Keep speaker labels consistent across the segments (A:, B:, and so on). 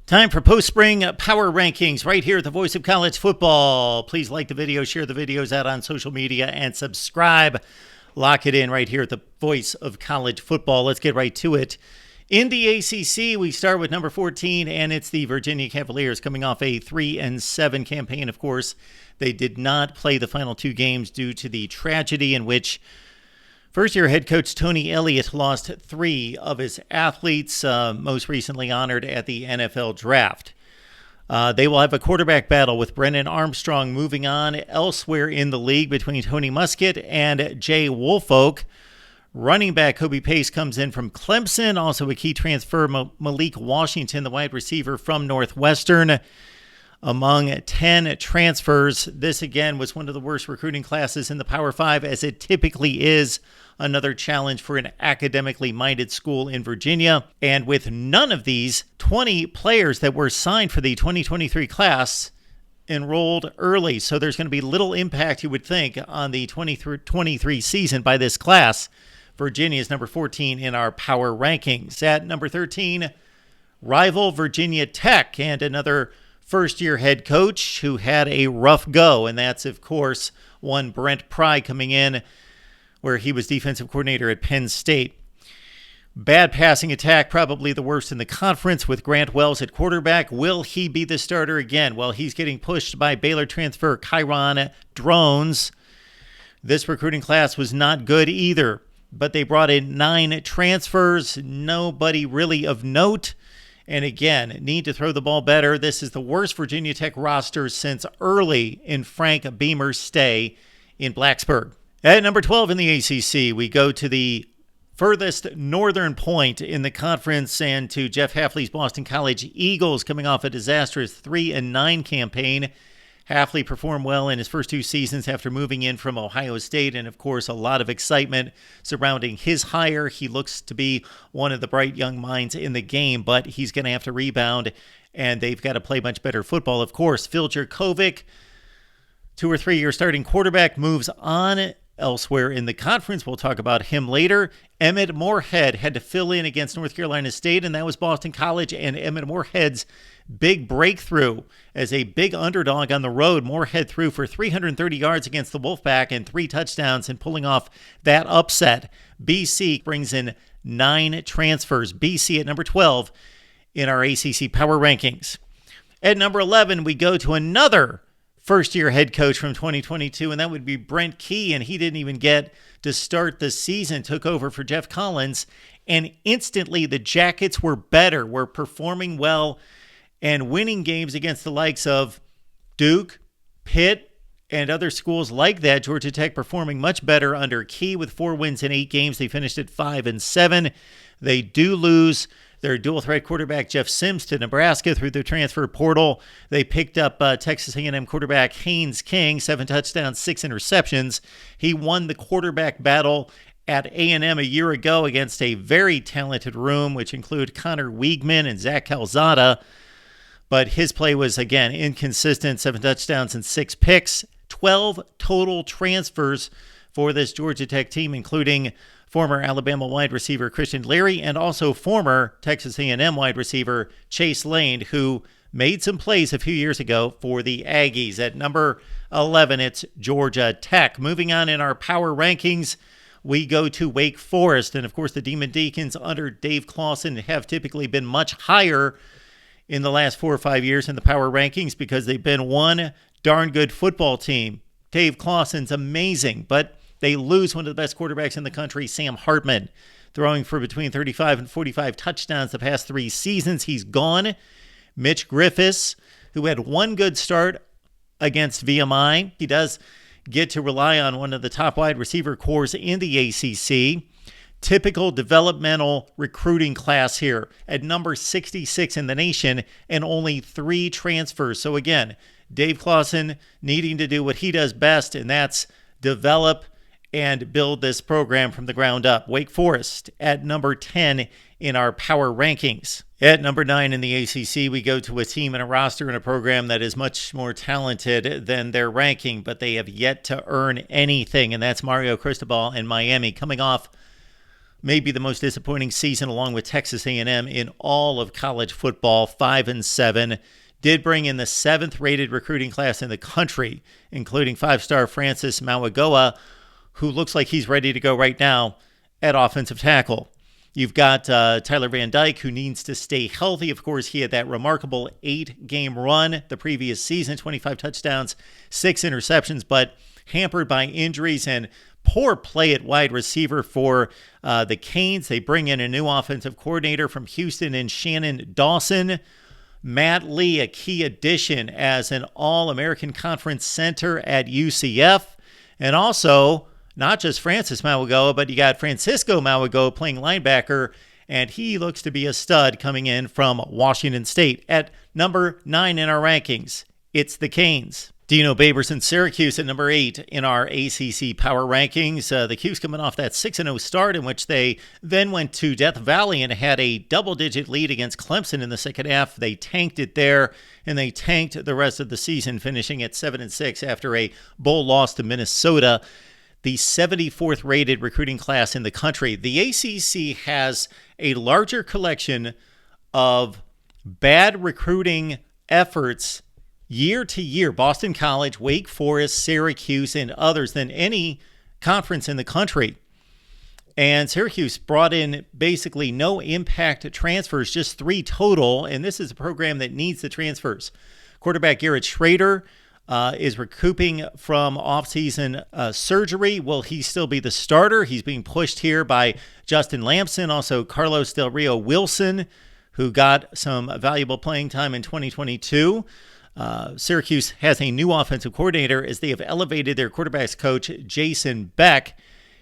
A: Time for post-spring power rankings right here at the Voice of College Football. Please like the video, share the videos out on social media, and subscribe. Lock it in right here at the Voice of College Football. Let's get right to it. In the ACC, we start with number 14, and it's the Virginia Cavaliers coming off a 3-7 campaign. Of course, they did not play the final two games due to the tragedy in which first-year head coach Tony Elliott lost three of his athletes, most recently honored at the NFL Draft. They will have a quarterback battle with Brennan Armstrong moving on elsewhere in the league between Tony Muskett and Jay Woolfolk. Running back Kobe Pace comes in from Clemson. Also a key transfer, Malik Washington, the wide receiver from Northwestern. Among 10 transfers, this again was one of the worst recruiting classes in the Power 5, as it typically is. Another challenge for an academically minded school in Virginia. And with none of these 20 players that were signed for the 2023 class enrolled early, so there's going to be little impact, you would think, on the 2023 season by this class. Virginia is number 14 in our power rankings. At number 13, rival Virginia Tech, and another first-year head coach who had a rough go, and that's, of course, one Brent Pry coming in, where he was defensive coordinator at Penn State. Bad passing attack, probably the worst in the conference, with Grant Wells at quarterback. Will he be the starter again? Well, he's getting pushed by Baylor transfer Kyron Drones. This recruiting class was not good either, but they brought in 9 transfers, nobody really of note. And again, need to throw the ball better. This is the worst Virginia Tech roster since early in Frank Beamer's stay in Blacksburg. At number 12 in the ACC, we go to the furthest northern point in the conference and to Jeff Hafley's Boston College Eagles, coming off a disastrous 3-9 campaign. Hafley performed well in his first 2 seasons after moving in from Ohio State, and of course a lot of excitement surrounding his hire. He looks to be one of the bright young minds in the game, but he's going to have to rebound, and they've got to play much better football. Of course, Phil Jurkovec, 2 or 3 year starting quarterback, moves on elsewhere in the conference. We'll talk about him later. Emmett Morehead had to fill in against North Carolina State, and that was Boston College, and Emmett Morehead's big breakthrough as a big underdog on the road. Morehead threw for 330 yards against the Wolfpack and 3 touchdowns in pulling off that upset. BC brings in 9 transfers. BC at number 12 in our ACC power rankings. At number 11, we go to another first-year head coach from 2022, and that would be Brent Key, and he didn't even get to start the season, took over for Jeff Collins, and instantly the Jackets were better, were performing well, and winning games against the likes of Duke, Pitt, and other schools like that. Georgia Tech performing much better under Key with 4 wins in 8 games. They finished at 5-7. They do lose their dual-threat quarterback Jeff Sims to Nebraska through the transfer portal. They picked up Texas A&M quarterback Haynes King, 7 touchdowns, 6 interceptions. He won the quarterback battle at A&M a year ago against a very talented room, which include Connor Wiegman and Zach Calzada. But his play was, again, inconsistent, 7 touchdowns and 6 picks. 12 total transfers for this Georgia Tech team, including former Alabama wide receiver Christian Leary and also former Texas A&M wide receiver Chase Lane, who made some plays a few years ago for the Aggies. At number 11, it's Georgia Tech. Moving on in our power rankings, we go to Wake Forest. And, of course, the Demon Deacons under Dave Clawson have typically been much higher in the last 4 or 5 years in the power rankings because they've been one darn good football team. Dave Clawson's amazing, but they lose one of the best quarterbacks in the country, Sam Hartman, throwing for between 35 and 45 touchdowns the past 3 seasons. He's gone. Mitch Griffiths, who had one good start against VMI. He does get to rely on one of the top wide receiver cores in the ACC. Typical developmental recruiting class here at number 66 in the nation and only 3 transfers. So again, Dave Clawson needing to do what he does best, and that's develop and build this program from the ground up. Wake Forest at number 10 in our power rankings. At number 9 in the ACC, we go to a team and a roster and a program that is much more talented than their ranking, but they have yet to earn anything, and that's Mario Cristobal in Miami, coming off maybe the most disappointing season along with Texas A&M in all of college football, 5-7. Did bring in the 7th rated recruiting class in the country, including 5-star Francis Mauigoa, who looks like he's ready to go right now at offensive tackle. You've got Tyler Van Dyke, who needs to stay healthy. Of course, he had that remarkable 8-game run the previous season, 25 touchdowns, 6 interceptions, but hampered by injuries and poor play at wide receiver for the Canes. They bring in a new offensive coordinator from Houston in Shannon Dawson. Matt Lee, a key addition as an All-American Conference center at UCF. And also, not just Francis Mauigoa, but you got Francisco Mauigoa playing linebacker, and he looks to be a stud coming in from Washington State. At number 9 in our rankings, it's the Canes. Dino Babers and Syracuse at number 8 in our ACC power rankings. The Cuse coming off that 6-0 start in which they then went to Death Valley and had a double-digit lead against Clemson in the second half. They tanked it there, and they tanked the rest of the season, finishing at 7-6 after a bowl loss to Minnesota, the 74th rated recruiting class in the country. The ACC has a larger collection of bad recruiting efforts year to year, Boston College, Wake Forest, Syracuse, and others, than any conference in the country. And Syracuse brought in basically no impact transfers, just 3 total, and this is a program that needs the transfers. Quarterback Garrett Schrader is recouping from offseason surgery. Will he still be the starter? He's being pushed here by Justin Lamson, also Carlos Del Rio Wilson, who got some valuable playing time in 2022. Syracuse has a new offensive coordinator as they have elevated their quarterbacks coach, Jason Beck.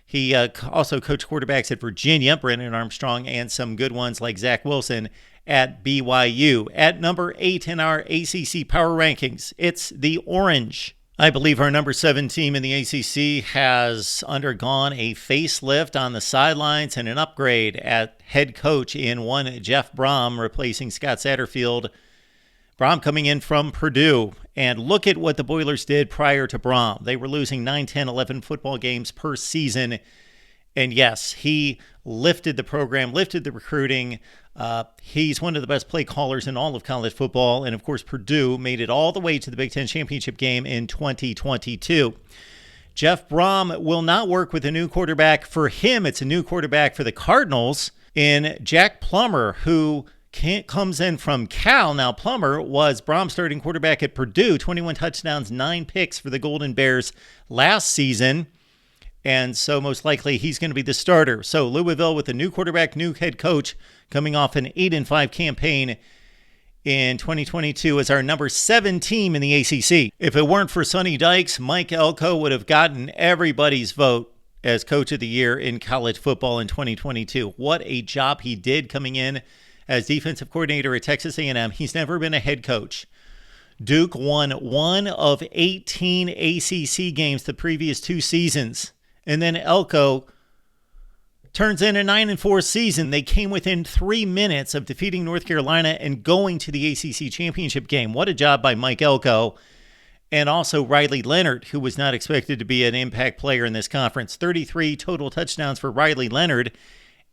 A: He also coached quarterbacks at Virginia, Brennan Armstrong, and some good ones like Zach Wilson at BYU. At number 8 in our ACC power rankings, it's the Orange. I believe our number 7 team in the ACC has undergone a facelift on the sidelines and an upgrade at head coach in one Jeff Brom, replacing Scott Satterfield. Brom coming in from Purdue, and look at what the Boilers did prior to Brom. They were losing 9, 10, 11 football games per season, and yes, he lifted the program, lifted the recruiting. He's one of the best play callers in all of college football, and of course Purdue made it all the way to the Big Ten championship game in 2022. Jeff Brom will not work with a new quarterback. For him, it's a new quarterback for the Cardinals in Jack Plummer, who comes in from Cal. Now, Plummer was Brom's starting quarterback at Purdue, 21 touchdowns, 9 picks for the Golden Bears last season. And so most likely he's going to be the starter. So Louisville with a new quarterback, new head coach, coming off an 8-5 campaign in 2022 as our number 7 team in the ACC. If it weren't for Sonny Dykes, Mike Elko would have gotten everybody's vote as coach of the year in college football in 2022. What a job he did coming in as defensive coordinator at Texas A&M. He's never been a head coach. Duke won 1 of 18 ACC games the previous 2 seasons. And then Elko turns in a 9-4 season. They came within 3 minutes of defeating North Carolina and going to the ACC championship game. What a job by Mike Elko. And also Riley Leonard, who was not expected to be an impact player in this conference. 33 total touchdowns for Riley Leonard.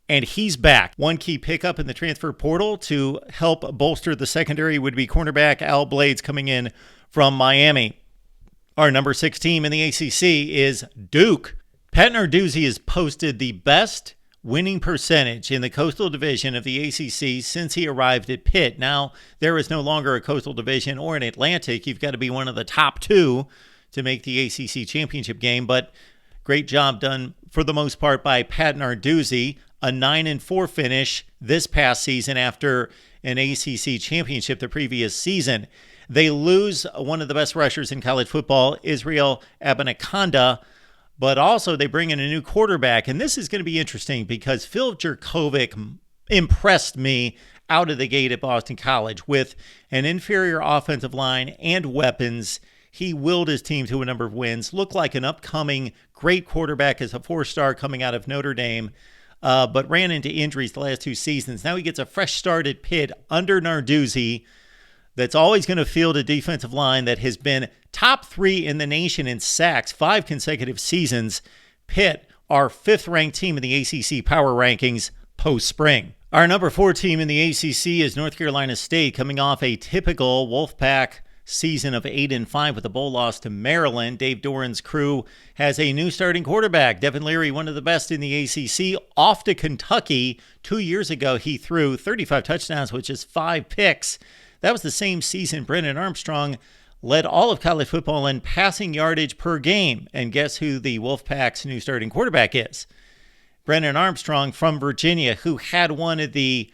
A: And he's back. One key pickup in the transfer portal to help bolster the secondary would be cornerback Al Blades coming in from Miami. Our number 6 team in the ACC is Duke. Pat Narduzzi has posted the best winning percentage in the Coastal Division of the ACC since he arrived at Pitt. Now, there is no longer a Coastal Division or an Atlantic. You've got to be one of the top 2 to make the ACC championship game, but great job done for the most part by Pat Narduzzi. A 9-4 finish this past season after an ACC championship the previous season. They lose one of the best rushers in college football, Israel Abanikanda, but also they bring in a new quarterback. And this is going to be interesting because Phil Jurkovec impressed me out of the gate at Boston College with an inferior offensive line and weapons. He willed his team to a number of wins, looked like an upcoming great quarterback as a 4-star coming out of Notre Dame. But ran into injuries the last 2 seasons. Now he gets a fresh start at Pitt under Narduzzi that's always going to field a defensive line that has been top 3 in the nation in sacks 5 consecutive seasons. Pitt our 5th-ranked team in the ACC Power Rankings post-spring. Our number 4 team in the ACC is North Carolina State, coming off a typical Wolfpack season of 8-5 with a bowl loss to Maryland. Dave Doran's crew has a new starting quarterback. Devin Leary, one of the best in the ACC, off to Kentucky. 2 years ago, he threw 35 touchdowns with just 5 picks. That was the same season Brennan Armstrong led all of college football in passing yardage per game. And guess who the Wolfpack's new starting quarterback is? Brennan Armstrong from Virginia, who had one of the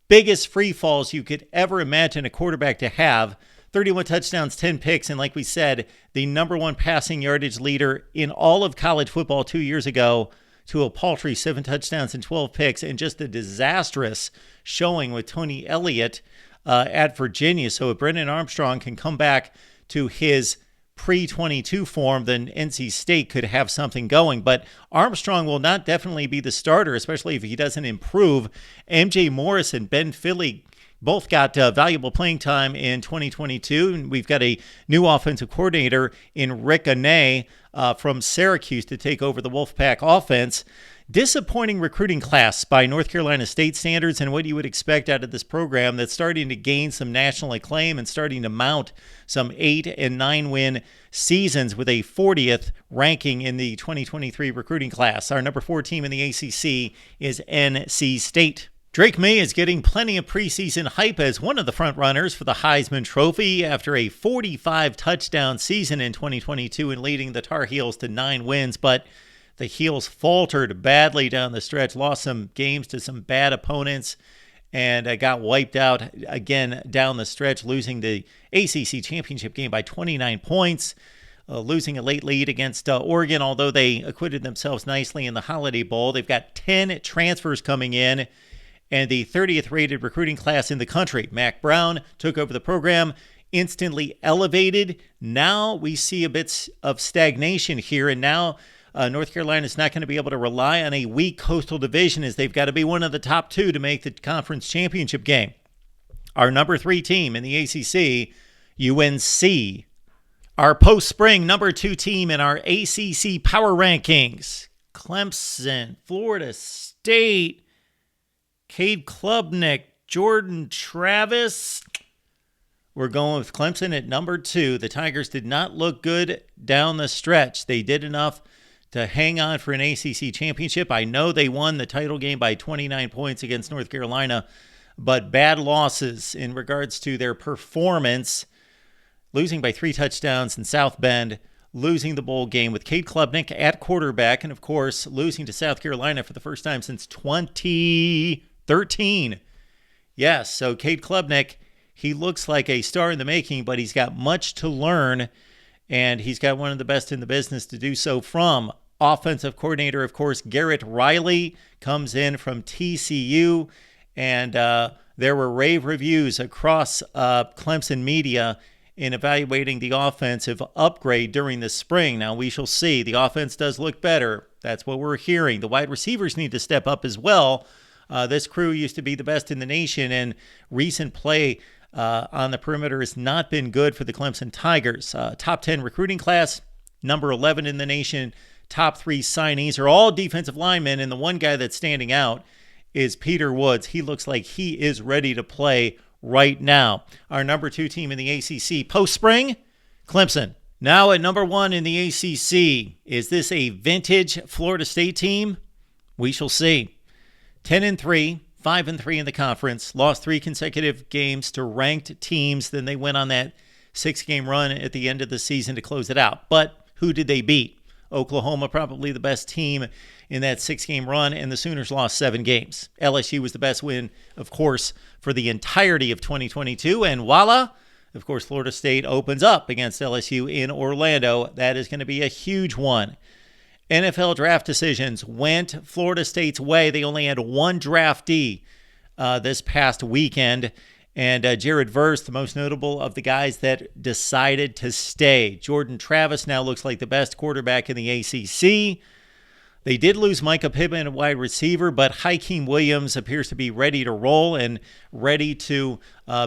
A: biggest free falls you could ever imagine a quarterback to have. 31 touchdowns, 10 picks, and like we said, the number 1 passing yardage leader in all of college football 2 years ago to a paltry 7 touchdowns and 12 picks, and just a disastrous showing with Tony Elliott at Virginia. So if Brennan Armstrong can come back to his pre-22 form, then NC State could have something going. But Armstrong will not definitely be the starter, especially if he doesn't improve. MJ Morris and Ben Philly both got valuable playing time in 2022. And we've got a new offensive coordinator in Rick Anay from Syracuse to take over the Wolfpack offense. Disappointing recruiting class by North Carolina State standards, and what you would expect out of this program that's starting to gain some national acclaim and starting to mount some 8 and 9 win seasons with a 40th ranking in the 2023 recruiting class. Our number 4 team in the ACC is NC State. Drake May is getting plenty of preseason hype as one of the front runners for the Heisman Trophy after a 45-touchdown season in 2022 and leading the Tar Heels to 9 wins, but the Heels faltered badly down the stretch, lost some games to some bad opponents, and got wiped out again down the stretch, losing the ACC championship game by 29 points, losing a late lead against Oregon, although they acquitted themselves nicely in the Holiday Bowl. They've got 10 transfers coming in, and the 30th rated recruiting class in the country. Mack Brown took over the program, instantly elevated. Now we see a bit of stagnation here, and now North Carolina is not going to be able to rely on a weak Coastal Division, as they've got to be one of the top 2 to make the conference championship game. Our number 3 team in the ACC, UNC. Our post-spring number 2 team in our ACC Power Rankings, Clemson, Florida State, Cade Klubnik, Jordan Travis. We're going with Clemson at number 2. The Tigers did not look good down the stretch. They did enough to hang on for an ACC championship. I know they won the title game by 29 points against North Carolina, but bad losses in regards to their performance, losing by 3 touchdowns in South Bend, losing the bowl game with Cade Klubnik at quarterback, and of course, losing to South Carolina for the first time since 2013. Yes, so Cade Klubnik, he looks like a star in the making, but he's got much to learn, and he's got one of the best in the business to do so from. Offensive coordinator, of course, Garrett Riley comes in from TCU, and there were rave reviews across Clemson media in evaluating the offensive upgrade during the spring. Now, we shall see. The offense does look better. That's what we're hearing. The wide receivers need to step up as well. This crew used to be the best in the nation, and recent play on the perimeter has not been good for the Clemson Tigers. Top 10 recruiting class, number 11 in the nation. Top 3 signees are all defensive linemen, and the one guy that's standing out is Peter Woods. He looks like he is ready to play right now. Our number 2 team in the ACC post-spring, Clemson. Now at number 1 in the ACC, is this a vintage Florida State team? We shall see. 10-3, 5-3 in the conference, lost 3 consecutive games to ranked teams. Then they went on that 6-game run at the end of the season to close it out. But who did they beat? Oklahoma, probably the best team in that 6-game run, and the Sooners lost 7 games. LSU was the best win, of course, for the entirety of 2022. And voila, of course, Florida State opens up against LSU in Orlando. That is going to be a huge one. NFL draft decisions went Florida State's way. They only had 1 draftee this past weekend. And Jared Verse, the most notable of the guys that decided to stay. Jordan Travis now looks like the best quarterback in the ACC. They did lose Micah Pittman at wide receiver, but Hakeem Williams appears to be ready to roll and ready to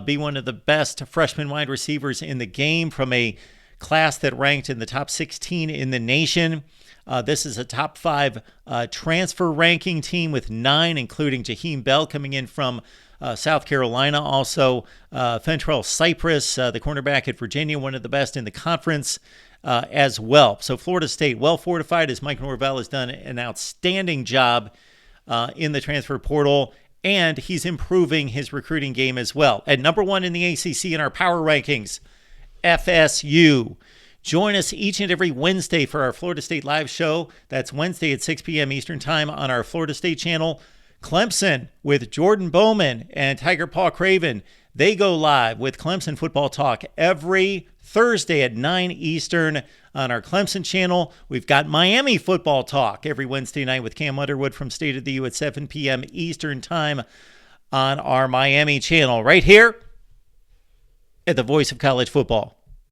A: be one of the best freshman wide receivers in the game from a class that ranked in the top 16 in the nation. This is a top 5 transfer ranking team with 9, including Jaheim Bell coming in from South Carolina. Also, Fentrell Cypress, the cornerback at Virginia, one of the best in the conference as well. So Florida State, well fortified, as Mike Norvell has done an outstanding job in the transfer portal, and he's improving his recruiting game as well. At number 1 in the ACC in our power rankings, FSU. Join us each and every Wednesday for our Florida State live show. That's Wednesday at 6 p.m. Eastern Time on our Florida State channel. Clemson with Jordan Bowman and Tiger Paw Craven. They go live with Clemson Football Talk every Thursday at 9 Eastern on our Clemson channel. We've got Miami Football Talk every Wednesday night with Cam Underwood from State of the U at 7 p.m. Eastern Time on our Miami channel, right here at the Voice of College Football.